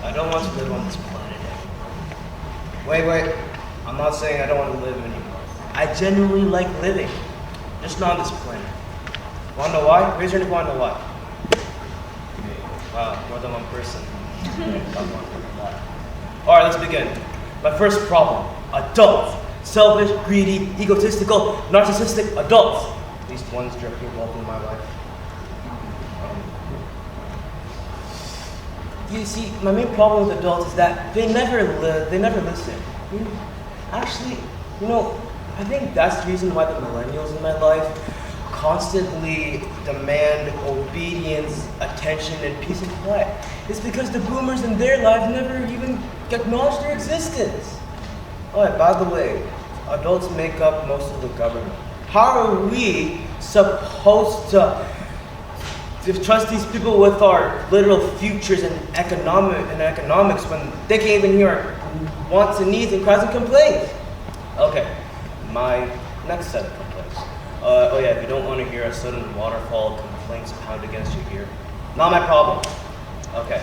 I don't want to live on this planet anymore. Wait. I'm not saying I don't want to live anymore. I genuinely like living, just not on this planet. Wanna know why? Raise your hand if you wanna know why. Wow, more than one person. Alright, let's begin. My first problem, adults. Selfish, greedy, egotistical, narcissistic adults. At least one's directly involved in my life. You see, my main problem with adults is that they never listen. Actually, I think that's the reason why the millennials in my life constantly demand obedience, attention, and peace and quiet. It's because the boomers in their lives never even acknowledge their existence. Oh, and by the way, adults make up most of the government. How are we supposed to trust these people with our literal futures and economics when they can't even hear our wants and needs and cries and complaints? Okay, my next set of complaints. If you don't want to hear a sudden waterfall of complaints pound against your ear, not my problem. Okay.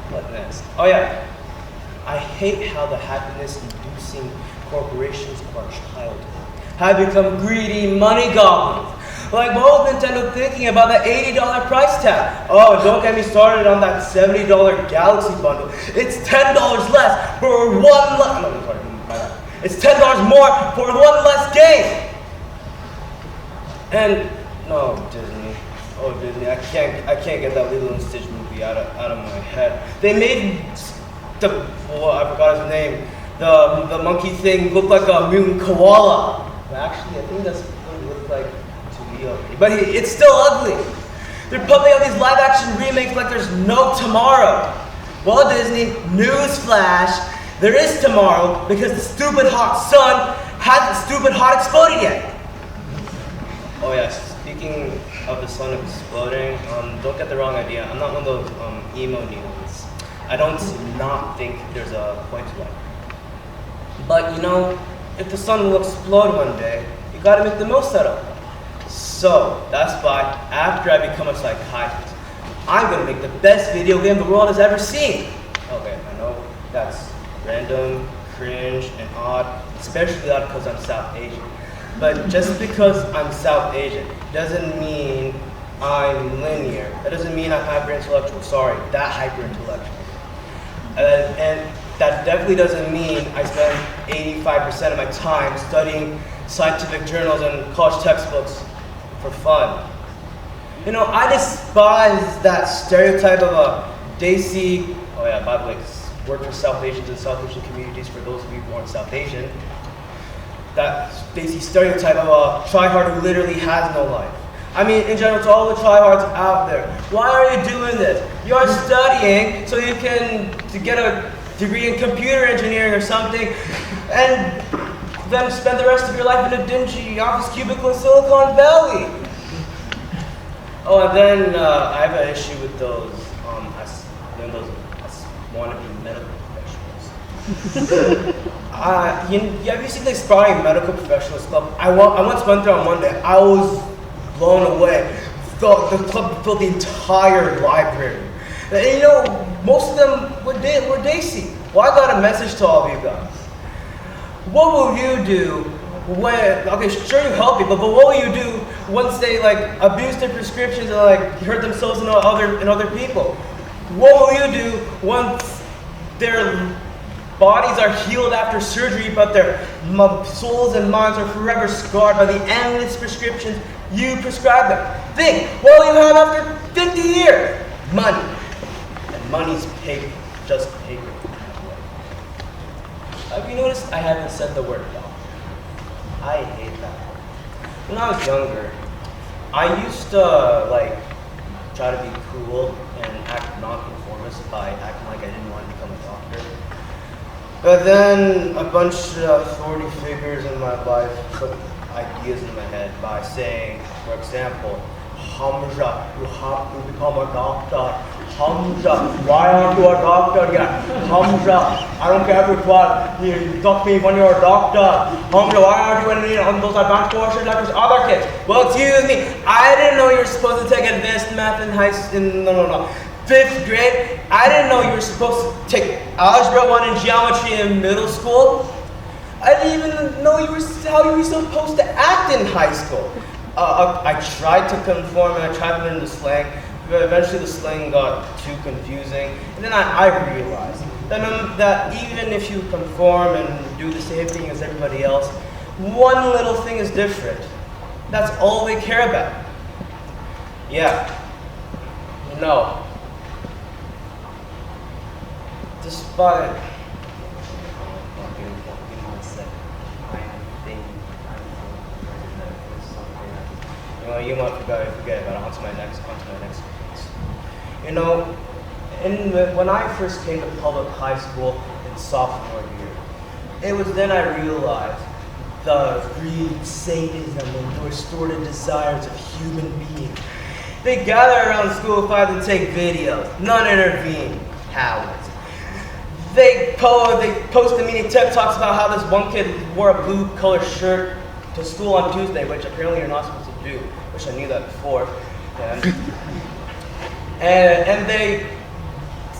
What next? I hate how the happiness-inducing corporations of our childhood have become greedy money goblins. Like, what was Nintendo thinking about that $80 price tag? Oh, don't get me started on that $70 Galaxy bundle. It's $10 less for one less. No, sorry, my bad. It's $10 more for one less game. And no, Disney. Oh, Disney. I can't get that Lilo and Stitch movie out of my head. They made I forgot his name. The monkey thing look like a mutant koala. But actually, I think that's what it looked like. But it's still ugly. They're pumping out these live-action remakes like there's no tomorrow. Well, Disney, newsflash, there is tomorrow because the stupid hot sun hasn't stupid hot exploded yet. Oh yes, speaking of the sun exploding, don't get the wrong idea. I'm not one of those emo neons. I don't not think there's a point to it. But if the sun will explode one day, you gotta make the most out of it. So, that's why, after I become a psychiatrist, I'm going to make the best video game the world has ever seen. Okay, I know that's random, cringe, and odd, especially odd because I'm South Asian. But just because I'm South Asian doesn't mean I'm linear. That doesn't mean I'm hyper-intellectual. Sorry, that hyper-intellectual. And that definitely doesn't mean I spend 85% of my time studying scientific journals and college textbooks for fun. I despise that stereotype of a Desi, by the way, work for South Asians and South Asian communities for those of you who aren't South Asian. That Desi stereotype of a tryhard who literally has no life. I mean, in general, to all the tryhards out there, why are you doing this? You are studying so you can get a degree in computer engineering or something, and then spend the rest of your life in a dingy office cubicle in Silicon Valley. Oh, and then I have an issue with those wannabe medical professionals. Have you seen the Aspiring Medical Professionals Club? I once went there on Monday. I was blown away. The club filled the entire library. And most of them were Desi. Well, I got a message to all of you guys. What will you do when, sure you help people, but what will you do once they abuse their prescriptions and hurt themselves and other people? What will you do once their bodies are healed after surgery, but their souls and minds are forever scarred by the endless prescriptions you prescribe them? Think, what will you have after 50 years? Money. And money's paper, just paper. Have you noticed I haven't said the word dog? I hate that word. When I was younger, I used to try to be cool and act nonconformist by acting like I didn't want to become a doctor. But then a bunch of authority figures in my life put ideas in my head by saying, for example, Hamza, you have to become a doctor. Hamza, why aren't you a doctor yet? Hamza, I don't care if you're 12, you talk to me when you're a doctor. Hamza, why aren't you on those advanced courses like those other kids? Well, excuse me, I didn't know you're supposed to take advanced math in high school. No. 5th grade, I didn't know you were supposed to take Algebra 1 and Geometry in middle school. I didn't even know how you were supposed to act in high school. I tried to conform and I tried to learn the slang, but eventually the slang got too confusing. And then I realized that even if you conform and do the same thing as everybody else, one little thing is different. That's all they care about. Yeah. No. Despite you might forget about it. On to my next. You know, when I first came to public high school in sophomore year, it was then I realized the greed, sadism, and distorted desires of human beings. They gather around school 5 to take videos. None intervene. Cowards. They post the meaning TikToks about how this one kid wore a blue colored shirt to school on Tuesday, which apparently you're not supposed to do. Wish I knew that before. And they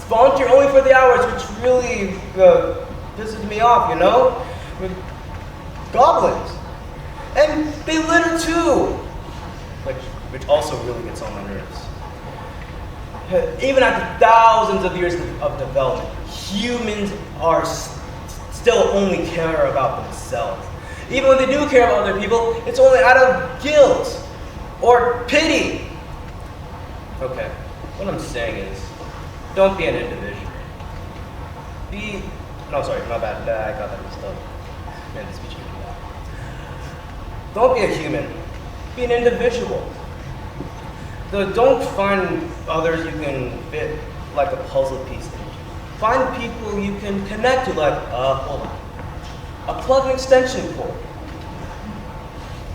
volunteer only for the hours, which really pisses me off, you know? With goblins. And they litter too, which also really gets on my nerves. Even after thousands of years of development, humans are still only care about themselves. Even when they do care about other people, it's only out of guilt or pity. Okay, what I'm saying is, don't be an individual. No, sorry, my bad. I got that mixed up. Man, this speech is bad. Don't be a human. Be an individual. Don't find others you can fit like a puzzle piece into. Find people you can connect to, like, hold on, a plug and extension cord.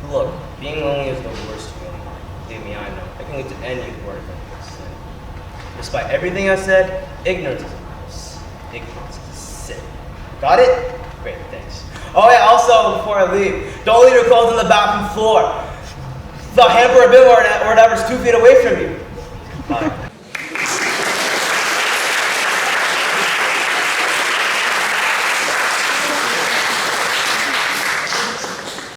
Look, being lonely is the worst feeling. Believe me, I know. It can lead to any word of sin. Despite everything I said, ignorance is a vice. Ignorance is a sin. Got it? Great, thanks. Oh yeah, also, before I leave, don't leave your clothes on the bathroom floor. The hamper or bin or whatever is 2 feet away from you.